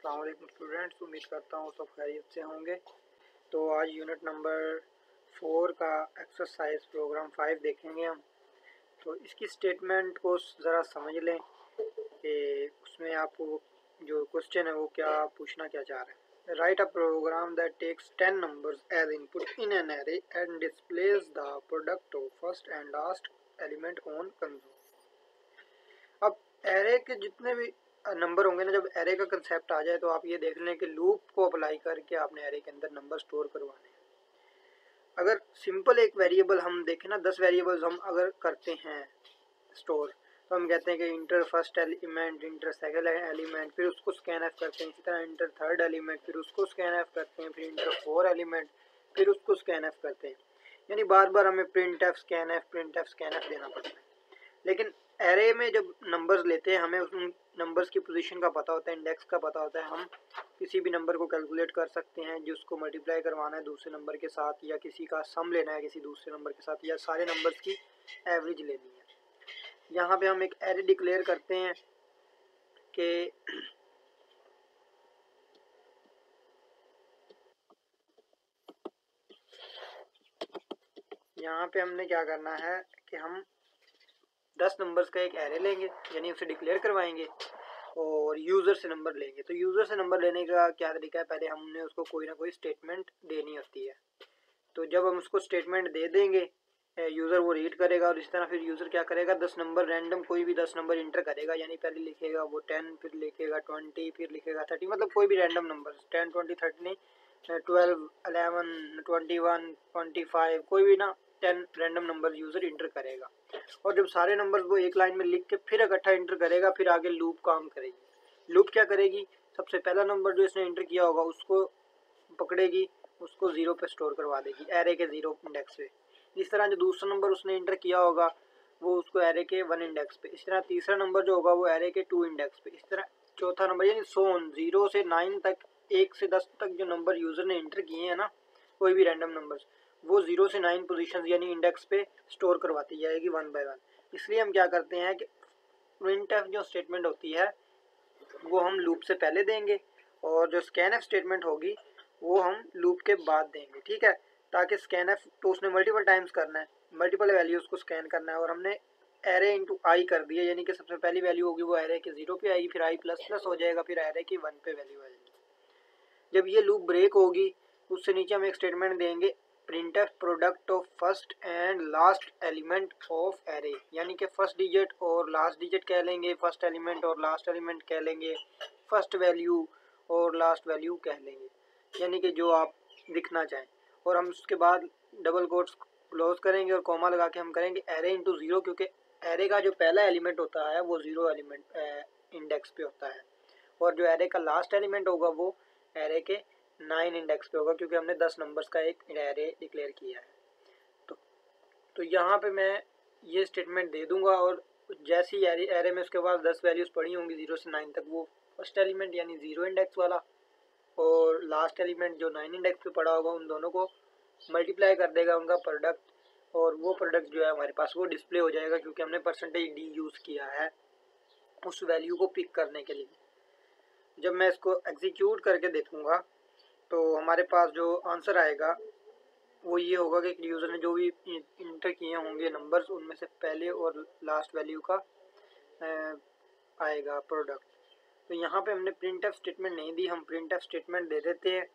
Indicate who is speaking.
Speaker 1: अस्सलाम वालेकुम स्टूडेंट्स, उम्मीद करता हूँ सब खैरियत से होंगे। तो आज यूनिट नंबर 4 का एक्सरसाइज प्रोग्राम 5 देखेंगे हम। तो इसकी स्टेटमेंट को ज़रा समझ लें कि उसमें आपको जो क्वेश्चन है वो क्या पूछना क्या चाह रहे हैं। Write a program that takes 10 numbers as input in an array and displays the product of first and last element on console. अब एरे के जितने भी नंबर होंगे ना, जब एरे का कंसेप्ट आ जाए तो आप ये देख लें कि लूप को अप्लाई करके आपने एरे के अंदर नंबर स्टोर करवाने हैं। अगर सिंपल एक वेरिएबल हम देखें ना, 10 वेरिएबल्स हम अगर करते हैं स्टोर, तो हम कहते हैं कि inter first element, inter second element, फिर उसको स्कैन एफ करते हैं। इसी तरह इंटर थर्ड एलिमेंट, फिर उसको स्कैन एफ करते हैं, फिर इंटर फोर एलिमेंट, फिर उसको स्कैन एफ करते हैं। यानी बार बार हमें print F scan F, print F scan F देना पड़ता है। लेकिन एरे में जब नंबर्स लेते हैं हमें उन नंबर्स की पोजीशन का पता होता है, इंडेक्स का पता होता है। हम किसी भी नंबर को कैलकुलेट कर सकते हैं जिसको मल्टीप्लाई करवाना है दूसरे नंबर के साथ, या किसी का सम लेना है किसी दूसरे नंबर के साथ, या सारे नंबर्स की एवरेज लेनी है। यहाँ पे हम एक एरे डिक्लेयर करते हैं कि यहाँ पे हमने क्या करना है कि हम 10 नंबर्स का एक एरे लेंगे, यानी उसे डिक्लेयर करवाएंगे और यूज़र से नंबर लेंगे। तो यूज़र से नंबर लेने का क्या तरीका है, पहले हमने उसको कोई ना कोई स्टेटमेंट देनी होती है। तो जब हम उसको स्टेटमेंट दे देंगे, यूज़र वो रीड करेगा और इस तरह फिर यूज़र क्या करेगा, 10 नंबर रैंडम कोई भी 10 नंबर इंटर करेगा। यानी पहले लिखेगा वो 10, फिर लिखेगा 20, फिर लिखेगा 30, मतलब कोई भी रैंडम नंबर 10, 20, 30 नहीं, 12, 11, 21, 25, कोई भी ना 10 रैंडम नंबर यूज़र इंटर करेगा। और जब सारे नंबर्स वो एक लाइन में लिख के फिर इकट्ठा इंटर करेगा, फिर आगे लूप काम करेगी। लूप क्या करेगी, सबसे पहला नंबर जो इसने इंटर किया होगा उसको पकड़ेगी, उसको 0 पे स्टोर करवा देगी, एरे के 0 इंडेक्स पे। इस तरह जो दूसरा नंबर उसने इंटर किया होगा वो उसको एरे के 1 इंडेक्स पे। इस तरह तीसरा नंबर जो होगा वो एरे के 2 इंडेक्स पे। इस तरह चौथा नंबर, यानी 0 से 9 तक, 1 से 10 तक जो नंबर यूज़र ने इंटर किए हैं ना, कोई भी रैंडम नंबर्स, वो 0 से 9 पोजीशन यानी इंडेक्स पे स्टोर करवाती जाएगी 1 बाय 1। इसलिए हम क्या करते हैं कि प्रिंटफ जो स्टेटमेंट होती है वो हम लूप से पहले देंगे, और जो स्कैनएफ स्टेटमेंट होगी वो हम लूप के बाद देंगे। ठीक है, ताकि स्कैनएफ तो उसने मल्टीपल टाइम्स करना है, मल्टीपल वैल्यूज को स्कैन करना है, और हमने एरे इंटू आई कर दिया, यानी कि सबसे पहली वैल्यू होगी वो एरे के 0 पे आएगी, फिर आई प्लस प्लस हो जाएगा, फिर एरे की 1 पे वैल्यू आ जाएगी। जब ये लूप ब्रेक होगी उससे नीचे हम एक स्टेटमेंट देंगे, printf product of first and last element of array, यानी कि फर्स्ट डिजिट और लास्ट डिजिट कह लेंगे, फर्स्ट एलिमेंट और लास्ट एलिमेंट कह लेंगे, फर्स्ट वैल्यू और लास्ट वैल्यू कह लेंगे, यानी कि जो आप दिखना चाहें। और हम उसके बाद डबल कोट्स क्लोज करेंगे और कॉमा लगा के हम करेंगे एरे इंटू 0, क्योंकि एरे का जो पहला एलिमेंट होता है वो 0 एलिमेंट इंडेक्स पे होता है, और जो एरे का लास्ट एलिमेंट होगा वो एरे के 9 इंडेक्स पे होगा, क्योंकि हमने 10 नंबर्स का एक एरे डिक्लेयर किया है। तो यहाँ पे मैं ये स्टेटमेंट दे दूंगा, और जैसे ही एरे में उसके बाद 10 वैल्यूज़ पड़ी होंगी 0 से 9 तक, वो फर्स्ट एलिमेंट यानी 0 इंडेक्स वाला और लास्ट एलिमेंट जो 9 इंडेक्स पे पड़ा होगा, उन दोनों को मल्टीप्लाई कर देगा उनका प्रोडक्ट, और वो प्रोडक्ट जो है हमारे पास वो डिस्प्ले हो जाएगा, क्योंकि हमने परसेंटेज डी यूज़ किया है उस वैल्यू को पिक करने के लिए। जब मैं इसको एग्जीक्यूट करके देखूंगा तो हमारे पास जो आंसर आएगा वो ये होगा कि यूज़र ने जो भी इंटर किए होंगे नंबर्स, उनमें से पहले और लास्ट वैल्यू का आएगा प्रोडक्ट। तो यहाँ पे हमने प्रिंटफ स्टेटमेंट नहीं दी, हम प्रिंटफ स्टेटमेंट दे देते हैं